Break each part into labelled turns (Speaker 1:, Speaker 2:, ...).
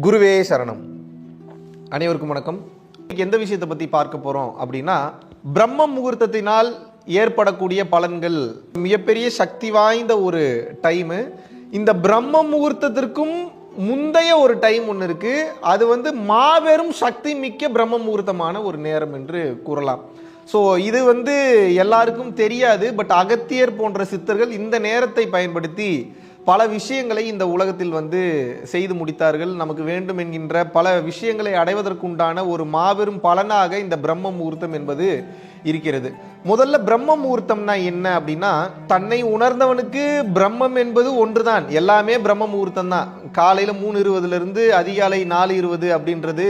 Speaker 1: குருவே சரணம். அனைவருக்கும் வணக்கம். எந்த விஷயத்தை பற்றி பார்க்க போகிறோம் அப்படின்னா, பிரம்ம முகூர்த்தத்தினால் ஏற்படக்கூடிய பலன்கள். மிகப்பெரிய சக்தி வாய்ந்த ஒரு டைமு. இந்த பிரம்ம முகூர்த்தத்திற்கும் முந்தைய ஒரு டைம் ஒன்று இருக்குது. அது மாபெரும் சக்தி மிக்க பிரம்ம முகூர்த்தமான ஒரு நேரம் என்று கூறலாம். ஸோ இது எல்லாருக்கும் தெரியாது. பட் அகத்தியர் போன்ற சித்தர்கள் இந்த நேரத்தை பயன்படுத்தி பல விஷயங்களை இந்த உலகத்தில் செய்து முடித்தார்கள். நமக்கு வேண்டும் என்கின்ற பல விஷயங்களை அடைவதற்குண்டான ஒரு மாபெரும் பலனாக இந்த பிரம்ம முகூர்த்தம் என்பது இருக்கிறது. முதல்ல பிரம்ம முகூர்த்தம்னா என்ன அப்படின்னா, தன்னை உணர்ந்தவனுக்கு பிரம்மம் என்பது ஒன்றுதான். எல்லாமே பிரம்ம முகூர்த்தம் தான். காலையில் 3:20 அதிகாலை 4:20 அப்படின்றது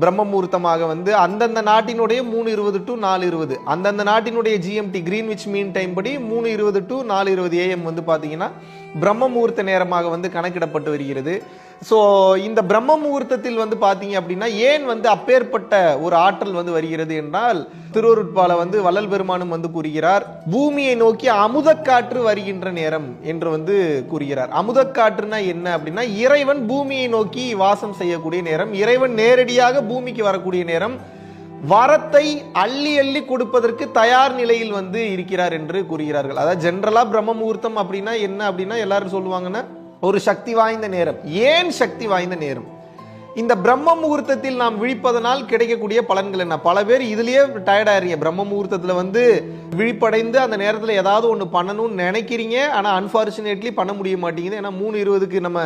Speaker 1: பிரம்ம முகூர்த்தமாக அந்தந்த நாட்டினுடைய 3:20 to 4:20, அந்தந்த நாட்டினுடைய ஜிஎம்டி கிரீன்விச் மீன் டைம் படி 3:20 to 4:20 AM பார்த்தீங்கன்னா பிரம்ம முகூர்த்த நேரமாக கணக்கிடப்பட்டு வருகிறது. ஸோ இந்த பிரம்ம முகூர்த்தத்தில் பார்த்தீங்க அப்படின்னா ஏன் அப்பேற்பட்ட ஒரு ஆற்றல் வருகிறது என்றால், திருவருட்பால வள்ளல் பெருமானும் கூறுகிறார், பூமியை நோக்கி அமுதக்காற்று வருகின்ற நேரம் என்று கூறுகிறார். அமுதக்காற்றுனா என்ன அப்படின்னா, இறைவன் பூமியை நோக்கி வாசம் செய்யக்கூடிய நேரம், இறைவன் நேரடியாக பூமிக்கு வரக்கூடிய நேரம், வரத்தை அள்ளி அள்ளி கொடுப்பதற்கு தயார் நிலையில் இருக்கிறார் என்று கூறுகிறார்கள். அதாவது ஜென்ரலா பிரம்ம முகூர்த்தம் அப்படின்னா என்ன அப்படின்னா, எல்லாரும் சொல்லுவாங்கன்னா ஒரு சக்தி வாய்ந்த நேரம். ஏன் சக்தி வாய்ந்த நேரம்? இந்த பிரம்ம முகூர்த்தத்தில் நாம் விழிப்பதனால் கிடைக்கக்கூடிய பலன்கள் என்ன? பல பேர் இதுலயே டயர்ட் ஆகிறீங்க. பிரம்ம முகூர்த்தத்துல விழிப்படைந்து அந்த நேரத்தில் ஏதாவது ஒன்று பண்ணணும்னு நினைக்கிறீங்க. ஆனால் அன்பார்ச்சுனேட்லி பண்ண முடிய மாட்டேங்குது. ஏன்னா 3:20 நம்ம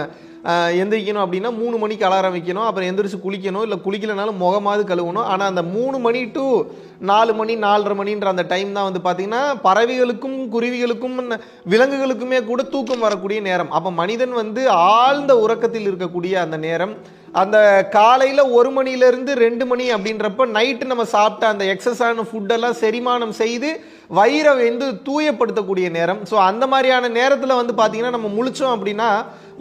Speaker 1: எந்திரிக்கணும் அப்படின்னா 3 மணிக்கு அலாரம் வைக்கணும். அப்புறம் எந்திரிச்சு குளிக்கணும், இல்லை குளிக்கலனாலும் முகமாவது கழுவணும். ஆனால் அந்த 3 மணி டு 4 மணி 4:30 மணின்ற அந்த டைம் தான் பார்த்தீங்கன்னா பறவைகளுக்கும் குருவிகளுக்கும் விலங்குகளுக்குமே கூட தூக்கம் வரக்கூடிய நேரம். அப்போ மனிதன் ஆழ்ந்த உறக்கத்தில் இருக்கக்கூடிய அந்த நேரம். அந்த காலையில் 1 மணிலேருந்து 2 மணி அப்படின்றப்ப நைட்டு நம்ம சாப்பிட்ட அந்த எக்ஸஸான ஃபுட்டெல்லாம் செரிமானம் செய்து வயிறை தூயப்படுத்தக்கூடிய நேரம். ஸோ அந்த மாதிரியான நேரத்தில் பார்த்தீங்கன்னா நம்ம முழிச்சோம் அப்படின்னா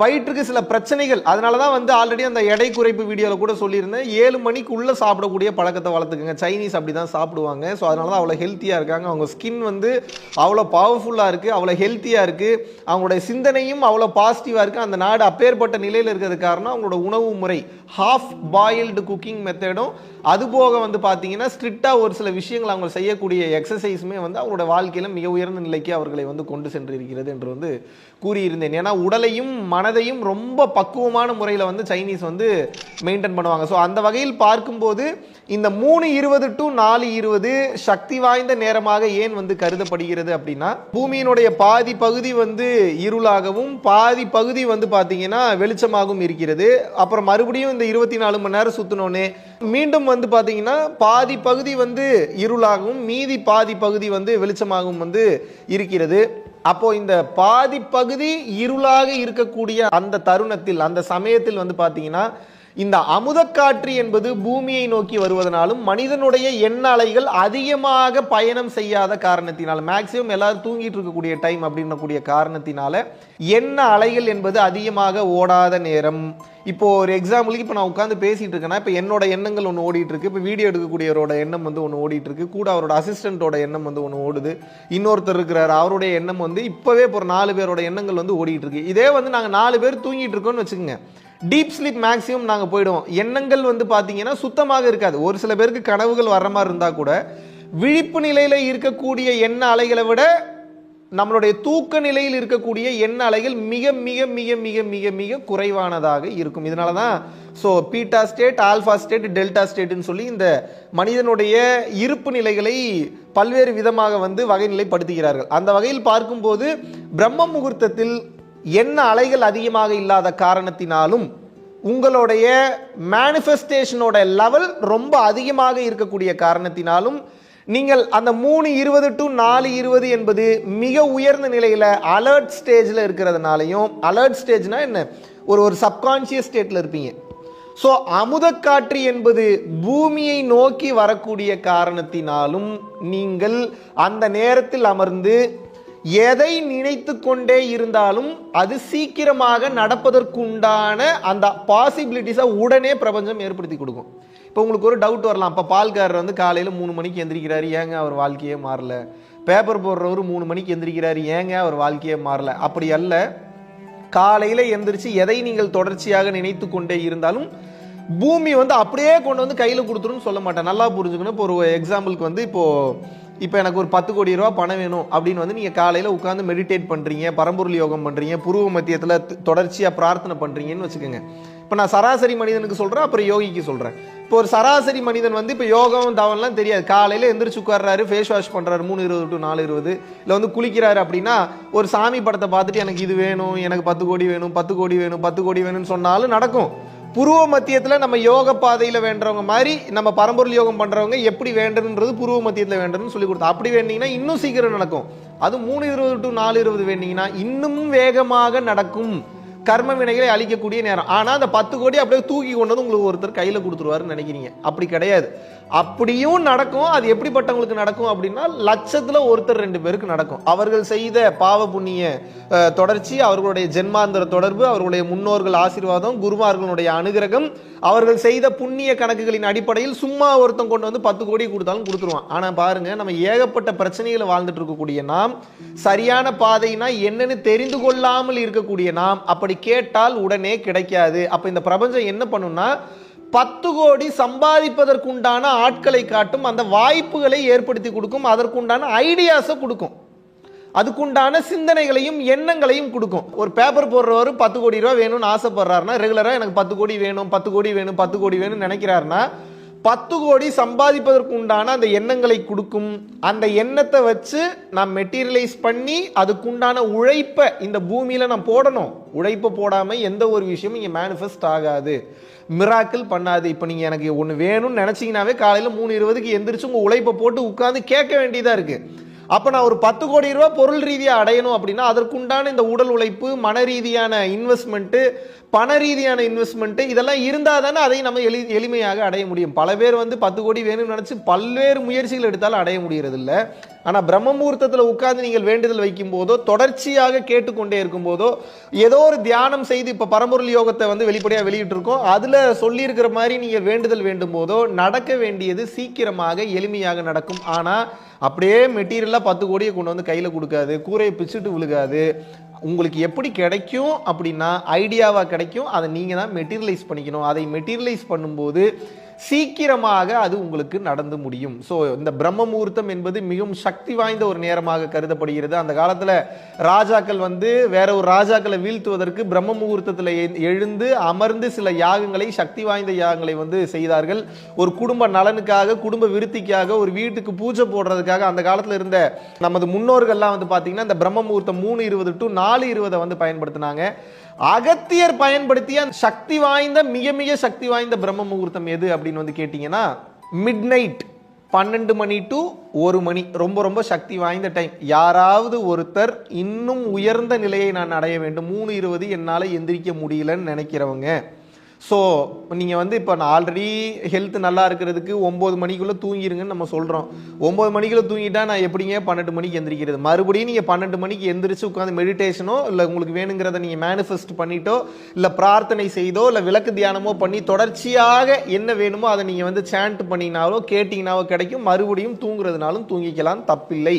Speaker 1: வயிற்றுக்கு சில பிரச்சனைகள். அதனால தான் ஆல்ரெடி அந்த எடை குறைப்பு வீடியோவில் கூட சொல்லியிருந்தேன், 7 மணிக்குள்ளே சாப்பிடக்கூடிய பழக்கத்தை வளர்த்துக்குங்க. சைனீஸ் அப்படி தான் சாப்பிடுவாங்க. ஸோ அதனால தான் அவ்வளோ ஹெல்த்தியாக இருக்காங்க. அவங்க ஸ்கின் அவ்வளோ பவர்ஃபுல்லாக இருக்குது, அவ்வளோ ஹெல்த்தியாக இருக்குது, அவங்களுடைய சிந்தனையும் அவ்வளோ பாசிட்டிவாக இருக்குது. அந்த நாடு அப்பேற்பட்ட நிலையில் இருக்கிறது காரணம் அவங்களோட உணவு முறை, ஹாஃப் பாயில்டு குக்கிங் மெத்தடும், அதுபோக பார்த்தீங்கன்னா ஸ்ட்ரிக்டாக ஒரு சில விஷயங்கள் அவங்க செய்யக்கூடிய எக்ஸசைஸுமே அவங்களோட வாழ்க்கையில் மிக உயர்ந்த நிலைக்கு அவர்களை கொண்டு சென்று இருக்கிறது என்று கூறியிருந்தேன். ஏன்னா உடலையும் மனதையும் ரொம்ப பக்குவமான முறையில் சைனீஸ் மெயின்டைன் பண்ணுவாங்க. ஸோ அந்த வகையில் பார்க்கும்போது இந்த 3:20 to 4:20 சக்தி வாய்ந்த நேரமாக ஏன் கருதப்படுகிறது அப்படின்னா, பூமியினுடைய பாதி பகுதி இருளாகவும் பாதி பகுதி பார்த்தீங்கன்னா வெளிச்சமாகவும் இருக்கிறது. அப்புறம் மறுபடியும் இந்த 24 மணி நேரம் சுத்தினோன்னே மீண்டும் பார்த்தீங்கன்னா பாதி பகுதி இருளாகவும் மீதி பாதி பகுதி வெளிச்சமாகவும் இருக்கிறது. அப்போ இந்த பாதி பகுதி இருளாக இருக்கக்கூடிய அந்த தருணத்தில், அந்த சமயத்தில் பார்த்தீங்கன்னா இந்த அமுதக்காற்று என்பது பூமியை நோக்கி வருவதனாலும் மனிதனுடைய எண்ண அலைகள் அதிகமாக பயணம் செய்யாத காரணத்தினால, மேக்சிமம் எல்லாரும் தூங்கிட்டு இருக்கக்கூடிய டைம் அப்படின்னக்கூடிய காரணத்தினால எண்ண அலைகள் என்பது அதிகமாக ஓடாத நேரம். இப்போ ஒரு எக்ஸாம்பிளுக்கு இப்போ நான் உட்காந்து பேசிட்டு இருக்கேன்னா, இப்போ என்னோட எண்ணங்கள் ஒன்று ஓடிட்டு இருக்கு, இப்போ வீடியோ எடுக்கக்கூடியவரோட எண்ணம் ஒன்று ஓடிட்டு இருக்கு, கூட அவரோட அசிஸ்டன்டோட எண்ணம் ஒன்று ஓடுது, இன்னொருத்தர் இருக்கிறார் அவருடைய எண்ணம் இப்போவே இப்போ ஒரு 4 பேரோட எண்ணங்கள் ஓடிட்டு இருக்கு. இதே நாங்கள் 4 பேர் தூங்கிட்டு இருக்கோம்னு வச்சுக்கோங்க, டீப் ஸ்லீப் மேக்ஸிமம் நாங்கள் போயிடுவோம். எண்ணங்கள் பார்த்தீங்கன்னா சுத்தமாக இருக்காது. ஒரு சில பேருக்கு கனவுகள் வர்ற மாதிரி இருந்தால் கூட விழிப்பு நிலையில் இருக்கக்கூடிய எண்ண அலைகளை விட நம்மளுடைய தூக்க நிலையில் இருக்கக்கூடிய எண்ண அலைகள் மிக மிக மிக மிக மிக மிக குறைவானதாக இருக்கும். இதனால தான் beta state, alpha state, delta ஸ்டேட்னு சொல்லி இந்த மனிதனுடைய இருப்பு நிலைகளை பல்வேறு விதமாக வகைநிலைப்படுத்துகிறார்கள். அந்த வகையில் பார்க்கும்போது பிரம்ம முகூர்த்தத்தில் எண்ண அலைகள் அதிகமாக இல்லாத காரணத்தினாலும் உங்களுடைய மேனிஃபெஸ்டேஷனோட லெவல் ரொம்ப அதிகமாக இருக்கக்கூடிய காரணத்தினாலும் நீங்கள் அந்த 3:20 to 4:20 என்பது மிக உயர்ந்த நிலையில் அலர்ட் ஸ்டேஜில் இருக்கிறதுனாலையும், அலர்ட் ஸ்டேஜ்னா என்ன, ஒரு சப்கான்ஷியஸ் ஸ்டேட்டில் இருப்பீங்க. ஸோ அமுதக்காற்று என்பது பூமியை நோக்கி வரக்கூடிய காரணத்தினாலும் நீங்கள் அந்த நேரத்தில் அமர்ந்து எதை நினைத்து கொண்டே இருந்தாலும் அது சீக்கிரமாக நடப்பதற்குண்டான அந்த பாசிபிலிட்டிஸை உடனே பிரபஞ்சம் ஏற்படுத்தி கொடுக்கும். இப்போ உங்களுக்கு ஒரு டவுட் வரலாம், இப்போ பால்காரர் காலையில் 3 மணிக்கு எந்திரிக்கிறாரு, ஏங்க அவர் வாழ்க்கையே மாறல? பேப்பர் போடுறவர் 3 மணிக்கு எந்திரிக்கிறாரு, ஏங்க அவர் வாழ்க்கையே மாறல? அப்படி அல்ல. காலையில எந்திரிச்சு எதை நீங்கள் தொடர்ச்சியாக நினைத்து கொண்டே இருந்தாலும் பூமி வந்து அப்படியே கொண்டு வந்து கையில் கொடுத்துருன்னு சொல்ல மாட்டேன். நல்லா புரிஞ்சுக்கணும். இப்போ ஒரு எக்ஸாம்பிளுக்கு வந்து இப்போ எனக்கு ஒரு 10 கோடி ரூபா பணம் வேணும் அப்படின்னு வந்து நீங்கள் காலையில் உட்காந்து மெடிடேட் பண்ணுறீங்க, பரம்பொருள் யோகம் பண்ணுறீங்க, புருவ மத்தியத்தில் தொடர்ச்சியாக பிரார்த்தனை பண்ணுறீங்கன்னு வச்சுக்கோங்க. இப்போ நான் சராசரி மனிதனுக்கு சொல்கிறேன், அப்புறம் யோகிக்கு சொல்கிறேன். இப்போ ஒரு சராசரி மனிதன் வந்து இப்போ யோகம் தவன்லாம் தெரியாது, காலையில் எந்திரிச்சு உட்கார்றாரு, ஃபேஸ் வாஷ் பண்ணுறாரு 3:20 to 4:20 இல்லை வந்து குளிக்கிறாரு அப்படின்னா ஒரு சாமி படத்தை பார்த்துட்டு எனக்கு இது வேணும், எனக்கு 10 கோடி வேணும், 10 கோடி வேணும், 10 கோடி வேணும்னு சொன்னாலும் நடக்கும். புருவ மத்தியத்தில் நம்ம யோக பாதையில் வேண்டவங்க மாதிரி நம்ம பரம்பொருள் யோகம் பண்ணுறவங்க எப்படி வேண்டணுன்றது புருவ மத்தியத்தில் வேண்டணும்னு சொல்லி கொடுத்தோம். அப்படி வேண்டிங்கன்னா இன்னும் சீக்கிரம் நடக்கும். அது 3:20 to 4:20 வேண்டிங்கன்னா இன்னும் வேகமாக நடக்கும். கர்ம வினைகளை அழிக்கக்கூடிய நேரம். ஆனால் அந்த 10 கோடி அப்படியே தூக்கி கொண்டு வந்து உங்களுக்கு ஒருத்தர் கையில் கொடுத்துருவாருன்னு நினைக்கிறீங்க. அப்படி கிடையாது. அப்படியும் நடக்கும். அது எப்படிப்பட்டவங்களுக்கு நடக்கும் அப்படின்னா லட்சத்தில் ஒருத்தர் 2 பேருக்கு நடக்கும். அவர்கள் செய்த பாவ புண்ணிய தொடர்ச்சி, அவர்களுடைய ஜென்மாந்திர தொடர்பு, அவர்களுடைய முன்னோர்கள் ஆசீர்வாதம், குருமார்களுடைய அனுகிரகம், அவர்கள் செய்த புண்ணிய கணக்குகளின் அடிப்படையில் சும்மா ஒருத்தன் கொண்டு வந்து 10 கோடி கொடுத்தாலும் கொடுத்துருவான். ஆனால் பாருங்க, நம்ம ஏகப்பட்ட பிரச்சனைகளை வாழ்ந்துட்டு இருக்கக்கூடிய நாம், சரியான பாதைனா என்னன்னு தெரிந்து கொள்ளாமல் இருக்கக்கூடிய நாம் அப்படி கேட்டால் உடனே கிடைக்காது. அப்ப இந்த பிரபஞ்சம் என்ன பண்ணும்னா 10 கோடி சம்பாதிப்பதற்குண்டான ஆட்களை காட்டும், அந்த வாய்ப்புகளை ஏற்படுத்தி கொடுக்கும், அதற்குண்டான ஐடியாஸை கொடுக்கும், அதுக்குண்டான சிந்தனைகளையும் எண்ணங்களையும் கொடுக்கும். ஒரு பேப்பர் போடுறவர் 10 கோடி ரூபாய் வேணும்னு ஆசைப்படுறாருன்னா ரெகுலரா எனக்கு 10 கோடி வேணும், 10 கோடி வேணும், 10 கோடி வேணும்னு நினைக்கிறாருன்னா 10 கோடி சம்பாதிப்பதற்கு உண்டான அந்த எண்ணங்களை கொடுக்கும். அந்த எண்ணத்தை வச்சு நான் மெட்டீரியலைஸ் பண்ணி அதுக்குண்டான உழைப்பை இந்த பூமியில நான் போடணும். உழைப்பை போடாம எந்த ஒரு விஷயமும் இங்க மேனிஃபெஸ்ட் ஆகாது, மிராக்கிள் பண்ணாது. இப்போ நீங்க எனக்கு ஒன்று வேணும்னு நினைச்சீங்கன்னாவே காலையில் 3:20 எந்திரிச்சு உங்க உழைப்பை போட்டு உட்கார்ந்து கேட்க வேண்டியதா இருக்கு. அப்போ நான் ஒரு 10 கோடி ரூபாய் பொருள் ரீதியாக அடையணும் அப்படின்னா அதற்குண்டான இந்த உடல் உழைப்பு, மன ரீதியான இன்வெஸ்ட்மெண்ட்டு, பண ரீதியான இன்வெஸ்ட்மெண்ட்டு இதெல்லாம் இருந்தால் தானே அதை நம்ம எளிமையாக அடைய முடியும். பல பேர் வந்து 10 கோடி வேணும்னு நினச்சி பல்வேறு முயற்சிகள் எடுத்தாலும் அடைய முடியறது இல்லை. ஆனால் பிரம்ம முகூர்த்தத்தில் உட்கார்ந்து நீங்கள் வேண்டுதல் வைக்கும் போதோ, தொடர்ச்சியாக கேட்டுக்கொண்டே இருக்கும் போதோ, ஏதோ ஒரு தியானம் செய்து இப்போ பரம்பொருள் யோகத்தை வந்து வெளிப்படையாக வெளியிட்டு இருக்கோம், அதில் சொல்லியிருக்கிற மாதிரி நீங்கள் வேண்டுதல் வேண்டும் போதோ நடக்க வேண்டியது சீக்கிரமாக எளிமையாக நடக்கும். ஆனால் அப்படியே மெட்டீரியலாக 10 கோடியை கொண்டு வந்து கையில் கொடுக்காது, கூரையை பிச்சுட்டு விழுகாது. உங்களுக்கு எப்படி கிடைக்கும் அப்படின்னா ஐடியாவாக கிடைக்கும். அதை நீங்கள் தான் மெட்டீரியலைஸ் பண்ணிக்கணும். அதை மெட்டீரியலைஸ் பண்ணும்போது சீக்கிரமாக அது உங்களுக்கு நடந்து முடியும். ஸோ இந்த பிரம்ம முகூர்த்தம் என்பது மிகவும் சக்தி வாய்ந்த ஒரு நேரமாக கருதப்படுகிறது. அந்த காலத்தில் ராஜாக்கள் வந்து வேற ஒரு ராஜாக்களை வீழ்த்துவதற்கு பிரம்ம முகூர்த்தத்தில் எழுந்து அமர்ந்து சில யாகங்களை, சக்தி வாய்ந்த யாகங்களை வந்து செய்தார்கள். ஒரு குடும்ப நலனுக்காக, குடும்ப விருத்திக்காக, ஒரு வீட்டுக்கு பூஜை போடுறதுக்காக அந்த காலத்தில் இருந்த நமது முன்னோர்கள்லாம் வந்து பார்த்தீங்கன்னா இந்த பிரம்ம முகூர்த்தம் 3:20 to 4:20 வந்து பயன்படுத்தினாங்க. அகத்தியர் பயன்படுத்திய சக்தி வாய்ந்த, மிக மிக சக்தி வாய்ந்த பிரம்ம முகூர்த்தம் எது அப்படின்னு வந்து கேட்டீங்கன்னா மிட் நைட் 12 மணி to 1 மணி. ரொம்ப ரொம்ப சக்தி வாய்ந்த டைம். யாராவது ஒருத்தர் இன்னும் உயர்ந்த நிலையை நான் அடைய வேண்டும், 3:20 என்னால் எந்திரிக்க முடியலன்னு நினைக்கிறவங்க, ஸோ நீங்கள் வந்து இப்போ நான் ஆல்ரெடி ஹெல்த் நல்லா இருக்கிறதுக்கு 9 மணிக்குள்ளே தூங்கிருங்கன்னு நம்ம சொல்கிறோம். 9 மணிக்குள்ளே தூங்கிட்டா நான் எப்படிங்க 12 மணிக்கு எந்திரிக்கிறது? மறுபடியும் நீங்கள் 12 மணிக்கு எந்திரிச்சு உட்காந்து மெடிடேஷனோ இல்லை உங்களுக்கு வேணுங்கிறத நீங்கள் மேனிஃபெஸ்ட் பண்ணிட்டோ இல்லை பிரார்த்தனை செய்தோ இல்லை விளக்கு தியானமோ பண்ணி தொடர்ச்சியாக என்ன வேணுமோ அதை நீங்கள் வந்து சாண்ட் பண்ணினாலோ கேட்டிங்கனாவோ கிடைக்கும். மறுபடியும் தூங்குறதுனாலும் தூங்கிக்கலாம், தப்பில்லை.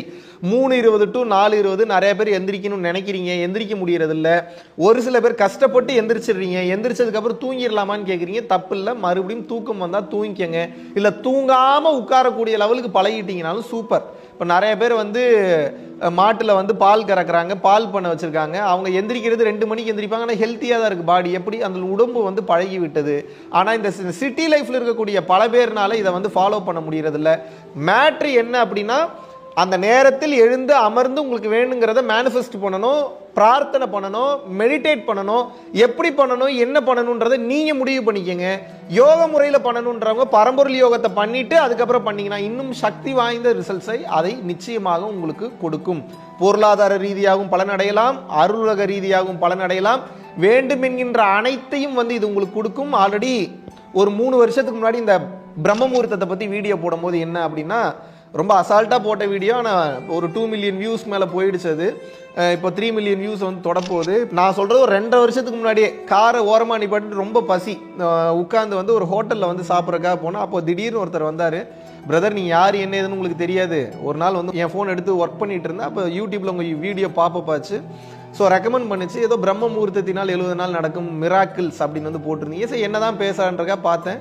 Speaker 1: 3:20 to 4:20 நிறைய பேர் எந்திரிக்கணும்னு நினைக்கிறீங்க, எந்திரிக்க முடியறதில்ல. ஒரு சில பேர் கஷ்டப்பட்டு எந்திரிச்சிடுறீங்க, எந்திரிச்சதுக்கப்புறம் தூங்கிடலாமான்னு கேட்குறீங்க, தப்பு இல்லை. மறுபடியும் தூக்கம் வந்தால் தூங்கிக்கங்க. இல்லை தூங்காமல் உட்காரக்கூடிய லெவலுக்கு பழகிட்டீங்கனாலும் சூப்பர். இப்போ நிறைய பேர் வந்து மாட்டில் வந்து பால் கறக்குறாங்க, பால் பண்ண வச்சுருக்காங்க. அவங்க எந்திரிக்கிறது 2 மணிக்கு எந்திரிப்பாங்க, ஆனால் ஹெல்த்தியாக தான் இருக்குது பாடி. எப்படி அந்த உடம்பு வந்து பழகி விட்டது. ஆனால் இந்த சிட்டி லைஃப்பில் இருக்கக்கூடிய பல பேர்னால இதை வந்து ஃபாலோ பண்ண முடியறதில்ல. மேட்ரு என்ன அப்படின்னா அந்த நேரத்தில் எழுந்து அமர்ந்து உங்களுக்கு வேணுங்கிறத மேனிஃபெஸ்ட் பண்ணணும், பிரார்த்தனை பண்ணணும், மெடிடேட் பண்ணணும். எப்படி பண்ணணும், என்ன பண்ணணுன்றதை நீங்கள் முடிவு பண்ணிக்கங்க. யோக முறையில் பண்ணணுன்றவங்க பரம்பொருள் யோகத்தை பண்ணிட்டு அதுக்கப்புறம் பண்ணீங்கன்னா இன்னும் சக்தி வாய்ந்த ரிசல்ட்ஸை அதை நிச்சயமாக உங்களுக்கு கொடுக்கும். பொருளாதார ரீதியாகவும் பலன் அடையலாம், அருளுலக ரீதியாகவும் பலன் அடையலாம். வேண்டும் என்கின்ற அனைத்தையும் வந்து இது உங்களுக்கு கொடுக்கும். ஆல்ரெடி ஒரு 3 வருஷத்துக்கு முன்னாடி இந்த பிரம்ம முகூர்த்தத்தை பற்றி வீடியோ போடும்போது என்ன அப்படின்னா ரொம்ப அசால்ட்டாக போட்ட வீடியோ, ஆனால் ஒரு 2 மில்லியன் வியூஸ் மேலே போயிடுச்சு. அது இப்போ 3 மில்லியன் வியூஸ் வந்து தொடப்போகுது. நான் சொல்கிறது ஒரு 2.5 வருஷத்துக்கு முன்னாடியே காரை ஓரமாக நிப்பாட்டு ரொம்ப பசி உட்காந்து வந்து ஒரு ஹோட்டலில் வந்து சாப்பிட்றக்காக போனால் அப்போ திடீர்னு ஒருத்தர் வந்தார். பிரதர் நீங்கள் யார் என்ன ஏதுன்னு உங்களுக்கு தெரியாது. ஒரு நாள் வந்து என் ஃபோன் எடுத்து ஒர்க் பண்ணிட்டு இருந்தேன். அப்போ யூடியூப்பில் உங்கள் வீடியோ பாப்பப் ஆச்சு. ஸோ ரெக்கமெண்ட் பண்ணிச்சு. ஏதோ பிரம்ம முகூர்த்தத்தினால் 70 நாள் நடக்கும் மிராக்கிள்ஸ் அப்படின்னு வந்து போட்டிருந்தீங்க. சரி என்னதான் பேசுறான்றக்கா பார்த்தேன்.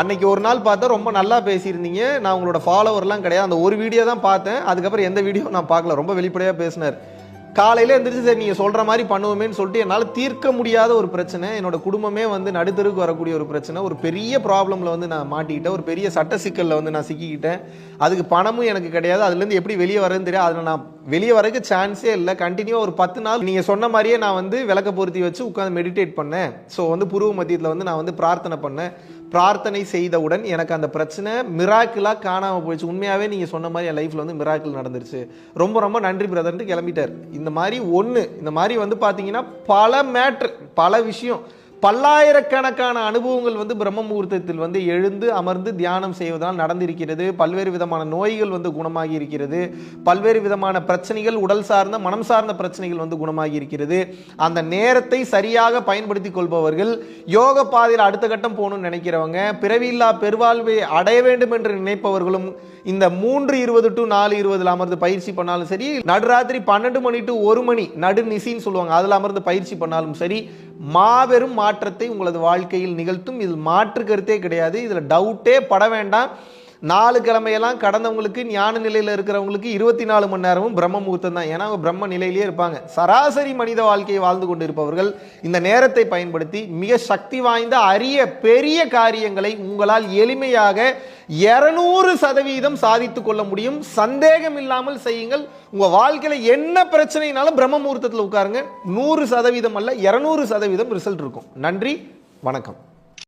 Speaker 1: அன்னைக்கு ஒரு நாள் பார்த்தா ரொம்ப நல்லா பேசியிருந்தீங்க. நான் உங்களோட ஃபாலோவர்லாம் கிடையாது, அந்த ஒரு வீடியோ தான் பார்த்தேன். அதுக்கப்புறம் எந்த வீடியோ நான் பார்க்கல. ரொம்ப வெளிப்படையாக பேசினார். காலையில் எந்திரிச்சு சரி நீங்கள் சொல்கிற மாதிரி பண்ணுவோமேன்னு சொல்லிட்டு என்னால் தீர்க்க முடியாத ஒரு பிரச்சனை, என்னோட குடும்பமே வந்து நடுத்தருக்கு வரக்கூடிய ஒரு பிரச்சனை, ஒரு பெரிய ப்ராப்ளமில் வந்து நான் மாட்டிக்கிட்டேன், ஒரு பெரிய சட்ட சிக்கலில் வந்து நான் சிக்கிக்கிட்டேன். அதுக்கு பணமும் எனக்கு கிடையாது, அதுலேருந்து எப்படி வெளியே வரேன்னு தெரியாது. அதில் நான் வெளியே வரக்கு சான்ஸே இல்லை. கண்டினியூவாக ஒரு 10 நாள் நீங்கள் சொன்ன மாதிரியே நான் வந்து விளக்க பொருத்தி வச்சு உட்காந்து மெடிடேட் பண்ணேன். ஸோ வந்து புருவ மத்தியத்தில் வந்து நான் வந்து பிரார்த்தனை பண்ணேன். பிரார்த்தனை செய்தவுடன் எனக்கு அந்த பிரச்சனை மிராக்கிளாக காணாமல் போயிடுச்சு. உண்மையாகவே நீங்கள் சொன்ன மாதிரி என் லைஃப்பில் வந்து மிராக்கிள் நடந்துருச்சு. ரொம்ப ரொம்ப நன்றி பிரதர்ன்ட்டு கிளம்பிட்டார். இந்த மாதிரி இந்த மாதிரி வந்து பார்த்தீங்கன்னா பல மேட்ரு, பல விஷயம், பல்லாயிரக்கணக்கான அனுபவங்கள் வந்து பிரம்ம முகூர்த்தத்தில் வந்து எழுந்து அமர்ந்து தியானம் செய்வதால் நடந்திருக்கிறது. பல்வேறு விதமான நோய்கள் வந்து குணமாகி இருக்கிறது. பல்வேறு விதமான பிரச்சனைகள், உடல் சார்ந்த மனம் சார்ந்த பிரச்சனைகள் வந்து குணமாகி இருக்கிறது. அந்த நேரத்தை சரியாக பயன்படுத்தி கொள்பவர்கள், யோக பாதையில் அடுத்த கட்டம் போகணும்னு நினைக்கிறவங்க, பிறவியில்லா பெருவாழ்வை அடைய வேண்டும் என்று நினைப்பவர்களும் இந்த 3:20 to 4:20 அமர்ந்து பயிற்சி பண்ணாலும் சரி, நடுராத்திரி 12 மணி to 1 மணி நடு நிசின்னு சொல்லுவாங்க, அதில் அமர்ந்து பயிற்சி பண்ணாலும் சரி, மாபெரும் மாற்றத்தை உங்களது வாழ்க்கையில் நிகழ்த்தும். இதில் மாற்று கருத்தே கிடையாது. இதில் டவுட்டே பட வேண்டாம். 4 கிழமையெல்லாம் கடந்தவங்களுக்கு, ஞான நிலையில் இருக்கிறவங்களுக்கு 24 மணி நேரமும் பிரம்ம முகூர்த்தம் தான். ஏன்னா அவங்க பிரம்ம நிலையிலேயே இருப்பாங்க. சராசரி மனித வாழ்க்கையை வாழ்ந்து கொண்டு இருப்பவர்கள் இந்த நேரத்தை பயன்படுத்தி மிக சக்தி வாய்ந்த அரிய பெரிய காரியங்களை உங்களால் எளிமையாக 200% சாதித்துக் கொள்ள முடியும். சந்தேகம் இல்லாமல் செய்யுங்கள். உங்க வாழ்க்கையில என்ன பிரச்சனைனாலும் பிரம்ம முகூர்த்தத்தில் உட்காருங்க. 100% அல்ல 200% ரிசல்ட் இருக்கும். நன்றி, வணக்கம்.